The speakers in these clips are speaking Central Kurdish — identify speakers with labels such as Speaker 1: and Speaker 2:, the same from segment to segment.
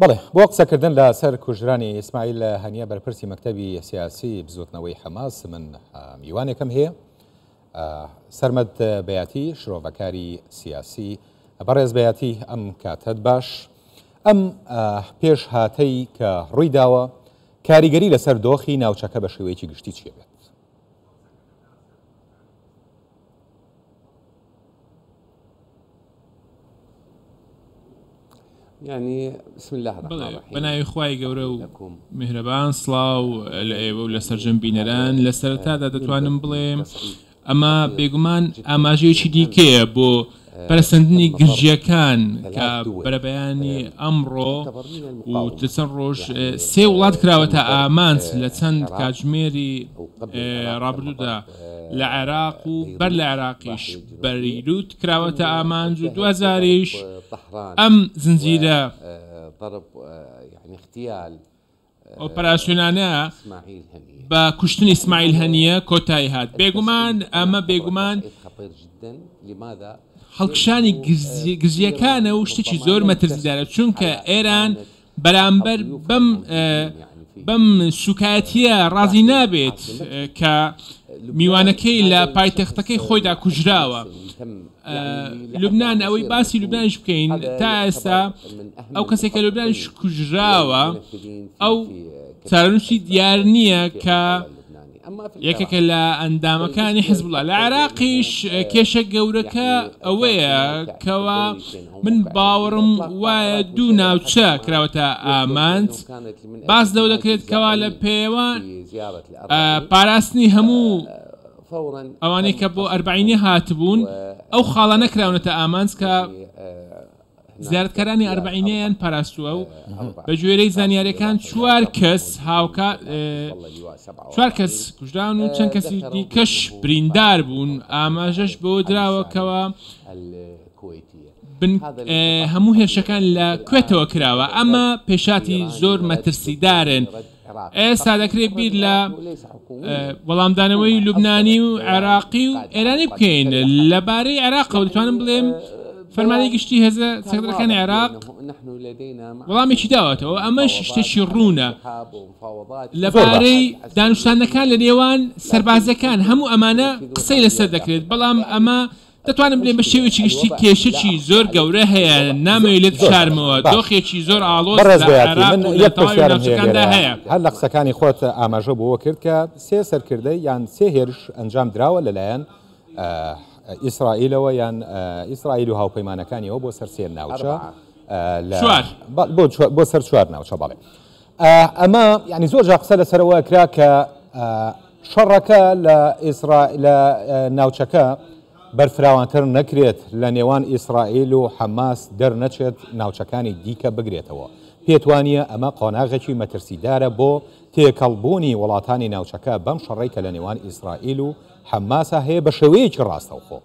Speaker 1: بەڵێ بۆ قسەکردن لە سەر کوژرانی ئیسماعیل هەنیە بەرپرسی مەکتەبی سیاسی بزوتنەوەی حەماس من میوانێکم هەیە سەرمەد بەیاتی شرۆڤەکاری سیاسی بەڕێز بەیاتی ئەم کاتت باش ئەم پێش هاتەی کە ڕووی داوە کاریگەری لەسەر دۆخی ناوچەکە بە شێوەیەکی گشتی چیە بێت؟
Speaker 2: يعني بسم الله الرحمن الرحيم
Speaker 3: بناوی خوای گەورە و میهرەبان سڵاو لە ئێوە و لەسەر جەمبینەران لە سەرەتادا دەتوانم بڵێم ئەمە بێگومان ئاماژەیەکی دیکەیە بۆ پەرسەندنی گرژیەکان کە بەرەبەیانی ئەمڕۆ و چەند ڕۆژ سێ وڵات کراوەتە ئامانج لە چەند کاتژمێری ڕابردوودا لە عێراق و بەر لە عێراقیش بەریروت کراوەتە ئامانج و دوازاریش ئەم زنجیرە ئۆپەراسیۆنانە بە کوشتنی ئیسماعیل هەنیە کۆتایی هات بێگومان ئەمە بێگومان هەڵکشانی گزیەکانە و شتێکی زۆر مەترسیدارە چونکە ئێران بەرامبەر بەم سوکایەتیە ڕازی نابێت کە میوانەکەی لە پایتەختەکەی خۆیدا کوژراوە لوبنان ئەوەی باسی لوبنانیش بکەین تا ئێستا ئەو کەسێکە لوبنانیش کوژراوە ئەو چارەنووسی دیار نییە کە یەکێکە لە ئەندامەکانی حیزبوڵڵا لە عێراقیش کێشە گەورەکە ئەوەیە کەوا من باوەڕم وایە دوو ناوچە کراوەتە ئامانج باس لەو دەکرێت کەوا لە پێوان پاراستنی هەموو ئەوانەی کە بۆ ئەربعینی هاتبوون ئەو خاڵە نەکراونەتە ئامانج کە زیارەتکارانی ئەربعینیان پاراستووە و بە گوێرەی زانیاریەکان چوار کەس کوژراون و چەند کەسی دیکەش بریندار بوون ئاماژەش بۆ دراوەکەوە هەموو هێرشەکان لە کوێتەوە کراوە ئەمە پێشاتی زۆر مەترسیدارن ئێستا دەکرێت بیر لە وەڵامدانەوەی لوبنانی و عێراقی و ئێرانی بکەین لەبارەی عێراقەوە دەتوانم بڵێم فەرمانی گشتی هێزە سەکرەکانی عێراق وەڵامێکی داوەتەوە ئەمەش شتێکی ڕوونە لەبارەی دانوستانەکان لە نێوان سەربازەکان هەموو ئەمانە قسەی لەسەر دەکرێت بەڵام ئەمە دەتوانم بڵێم بە شێوێکی گشتی کێشەی زۆر گەورە هەیە نامەوێت لێت شارمەوە دۆخێکی زۆر ئاڵۆز هەیە
Speaker 1: هەر لە قسەکانی خۆت ئاماژە بۆەوە کرد کە سێ سەرکردەی یان سێ هێرش ئەنجام درراوە لەلایەن ئیسرائیلەوە یان ئیسرائیل و هاوپەیمانەکانیەوە بۆ سەر سێر ناوچە بۆ سەر چوار ناوچە بەڵێ ئەمە ینی زۆر جا قسە لەسەرەوە کرا کە شەڕەکە لە ناوچەکە بەرفراوانتر نەکرێت لە نێوان ئیسرائیل و حەماس دەرنەچێت ناوچەکانی دیکە بگرێتەوە پێتوانیە ئەمە قۆناغێکی مەترسیدارە بۆ تێکەڵبوونی وڵاتانی ناوچەکە بەم شەڕێک کە لە نێوان ئیسرائیل و حەماسە هەیە بە شێوەیەکی ڕاستەوخۆ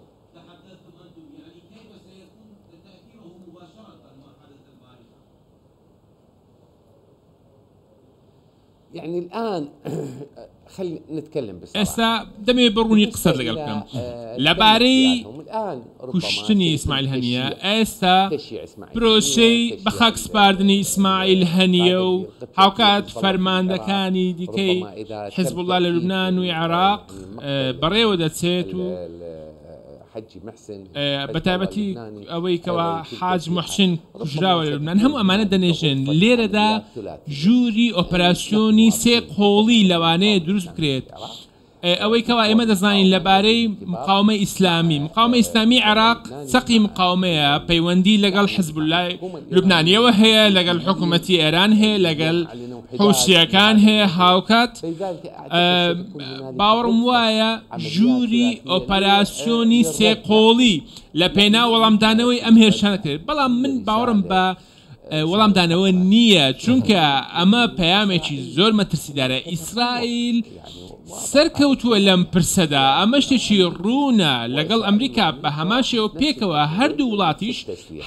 Speaker 2: يعني الآن خلينا نتكلم بصراحة
Speaker 3: ئێستا دەمێ بڕوونی قسە لەگەڵ بکەم لەبارەی کوشتنی ئیسماعیل هەنیە ئێستا پرۆسەی بە خاک سپاردنی ئیسماعیل هەنیە و هاوکات فەرماندەکانی دیکەی حیزبوڵڵا لە لوبنان و عێراق بەڕێوە دەچێت و بەتایبەتی ئەوەی کەوا حاج موحسین کوژراوە لە لوبنان هەموو ئەمانە دەنێژێن لێرەدا ژووری ئۆپەراسیۆنی سێ قۆڵی لەوانەیە دروست بکرێت ئەوەی کەوا ئێمە دەزانین لەبارەی مقاومە ئیسلامی مقاومە ئیسلامی عێراق سەقی مقاومەیە پەیوەندی لەگەڵ حیزبوڵڵای لوبنانیەوە هەیە لەگەڵ حکوومەتی ئێران هەیە لەگەڵ حوسیەکان هەیە هاوکات باوەڕم وایە ژووری ئۆپەراسیۆنی سێ قۆڵی لە پێنا وەڵامدانەوەی ئەم هێرشانە کرد بەڵام من باوەڕم بە وەڵامدانەوە نییە چونکە ئەمە پەیامێکی زۆر مەترسیدارە ئیسرائیل سەرکەوتووە لەم پرسەدا ئەمە شتێکی ڕوونە لەگەڵ ئەمریکا بە هەمان شێوە پێکەوە هەردوو وڵاتیش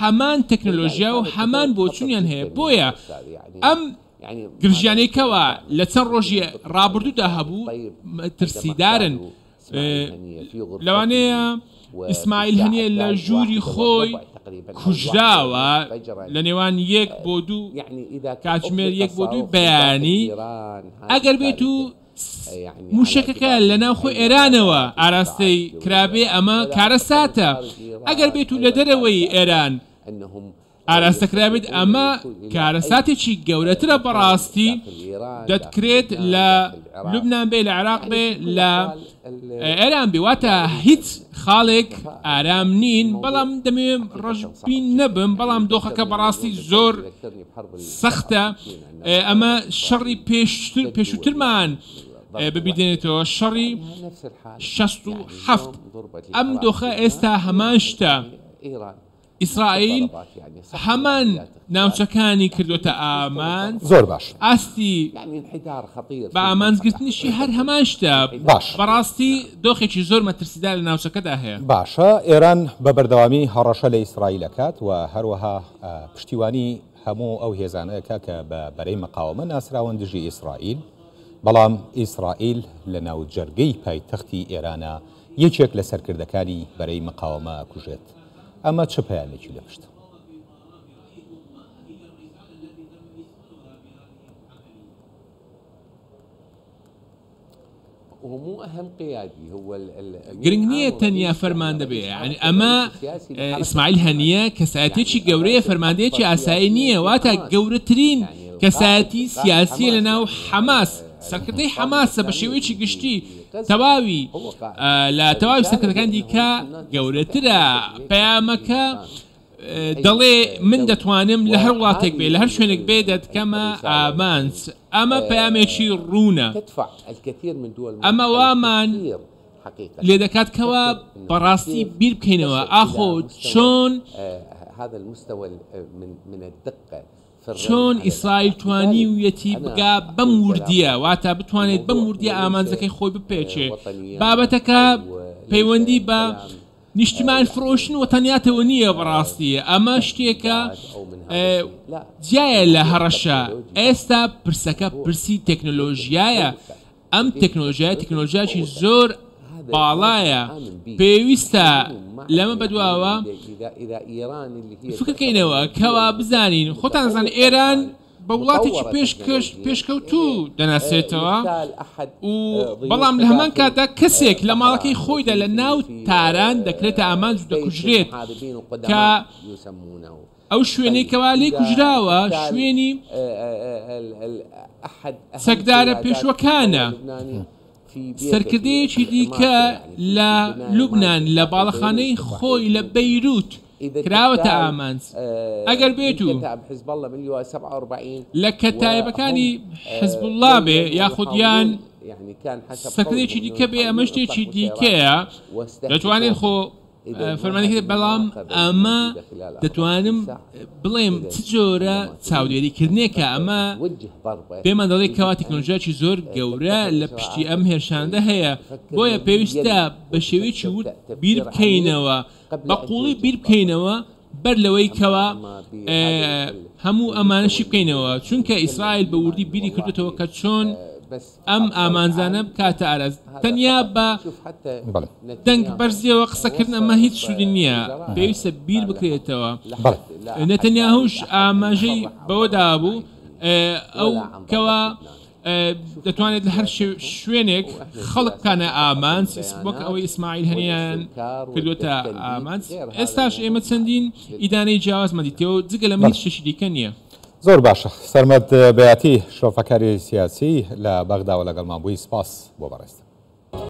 Speaker 3: هەمان تەکنۆلۆژیا و هەمان بۆچوونیان هەیە بۆیە ئەم گرژیانێکەوە لە چەند ڕۆژی ڕابردوودا هەبوو ترسیدارن لەوانەیە ئیسماعیل هەنیە لە ژووری خۆی کوژراوە لە نێوان 1 بۆ 2 کاتژمێر 1 بۆ 2 بەیانی ئەگەر بێت و موشکەکە لە ناوخۆی ئێرانەوە ئاراستەی کرابێ ئەمە کارە ساتە ئەگەر بێت و لە دەرەوەی ئێران ئاراستەکرابێت ئەمە کارەساتێکی گەورەترە بەڕاستی دەتکرێت لە لوبنان بێ لە عێراق بێ لە ئێران بێ واتە هیچ خاڵێک ئارام نین بەڵام دەمێ ڕژبین نەبم بەڵام دۆخەکە بەڕاستی زۆر سەختە ئەمە شەڕی پێشووترمان ببیدێنێتەوە شەڕی 67 ئەم دۆخە ئێستا هەمان شتە ئیسرائیل هەمان ناوچەکانی کردوتە ئامانج
Speaker 1: زۆر باش
Speaker 3: ئاستی بە ئامانجگرتنیشی هەر هەمان شتە
Speaker 1: باش
Speaker 3: بەڕاستی دۆخێکی زۆر مەترسیدار لە ناوچەکەدا هەیە
Speaker 1: باشە ئێران بە بەردەوامی هەڕەشە لە ئیسرائیلەکات و هەروەها پشتیوانی هەموو ئەو هێزانەیەکە کە بە بەرەی مەقاومە ناسراون دژی ئیسرائیل بەڵام ئیسرائیل لە ناو جەرگەی پایتەختی ئێرانە یەکێک لە سەرکردەکانی بەرەی مەقاومە ئەکوژێت ئەمە چه پەیامێکی لە پشتە
Speaker 3: گرنگ نییە تەنیا فەرمان دەبێ یعنی ئەمە ئیسماعیل هەنیە کەسایەتێکی گەورەیە فەرماندەیەکی ئاسایی نییە واتە گەورەترین کەسایەتی سیاسی لە ناو حەماس سەرکردەی حەماسە بە شێوەیەکی گشتی تەواوی لە تەواوی سەرکردەکان دیکە گەورەترە پەیامەکە دەڵێ من دەتوانم لە هەر وڵاتێک بێ لە هەر شوێنێک بێ دەتکەمە ئامانج ئەمە پەیامێکی ڕوونە ئەمە وامان لێ دەکات کەوا بەڕاستی بیر بکەینەوە ئاخۆ چۆن ئیسرائیل توانی ویەتی بگا بەم وردیە واتە بتوانێت بەم وردیە ئامانجەکەی خۆی بپێچێ بابەتەکە پەیوەندی بە نیشتیمان فرۆشن و تەنیاتەوە نییە بەڕاستیە ئەمە شتێکە جیایە لە هەڕەشە ئێستا پرسەکە پرسی تەکنۆلۆژیایە ئەم تەکنۆلۆژیایکی زۆر باڵایە پێویستە لەمە بەدواوە فکرکەینەوە کەوا بزانین خۆتان زان ئێران بە وڵاتێکی پێشکەوتوو دەناسێتەوە و بەڵام لە هەمان کاتدا کەسێک لە ماڵەکەی خۆیدا لە ناو تاران دەکرێتە ئامانج و دەکوژرێت کە ئەو شوێنەی کەوا لێی کوژراوە شوێنی سەگدارە پێشوەکانە سەرکردەیەکی دیکە لە لوبنان لە باڵەخانەی خۆی لە بەیروت کراوەتە ئامانج ئەگەر بێت و لە کەتایبەکانی حیزبوڵڵا بێ یاخودیان سەرکردەیەکی دیکە بێ ئەمە شتێکی دیکەیە دەتوانێت خۆ فەرمانێکی بەڵام ئەمە دەتوانم بڵێم چ جۆرە چاودێریکردنێکە ئەمە پێمان دەڵێ کەوا تەکنۆلۆژیاکی زۆر گەورە لە پشتی ئەم هێرشانە هەیە بۆیە پێویستە بە شێوەیەکی ورد بیر بکەینەوە بە قوڵی بیر بکەینەوە بەر لەوەی کەوا هەموو ئەمانەشی بکەینەوە چونکە ئیسرائیل بە وردی بیری کردوێتەوە کە چۆن ئەم ئامانزانە بکاتە ئاراز تەنیا بە دەنگ بەرزیەوە قسەکردن ئەمە هیچ سوودی نییە پێویستە بیر بکرێتەوە نەتەنیاهوش ئاماژەی بەوەدا بوو ئەو کەوا دەتوانێت لە هەر شوێنێک خەڵکانە ئامانج وەک ئەوەی ئیسماعیل هەنیان کردوتە ئامانج ئێستاش ئێمە چەندین ئیدانەی جیاوازمەندیتەوە جگە لە هیچ شتێکی دیکە نییە
Speaker 1: زۆر باشە سەرمەد بەیاتی شۆفەکاری سیاسی لە بەغداوە لەگەڵمان بووی سپاس بۆ بەڕێستە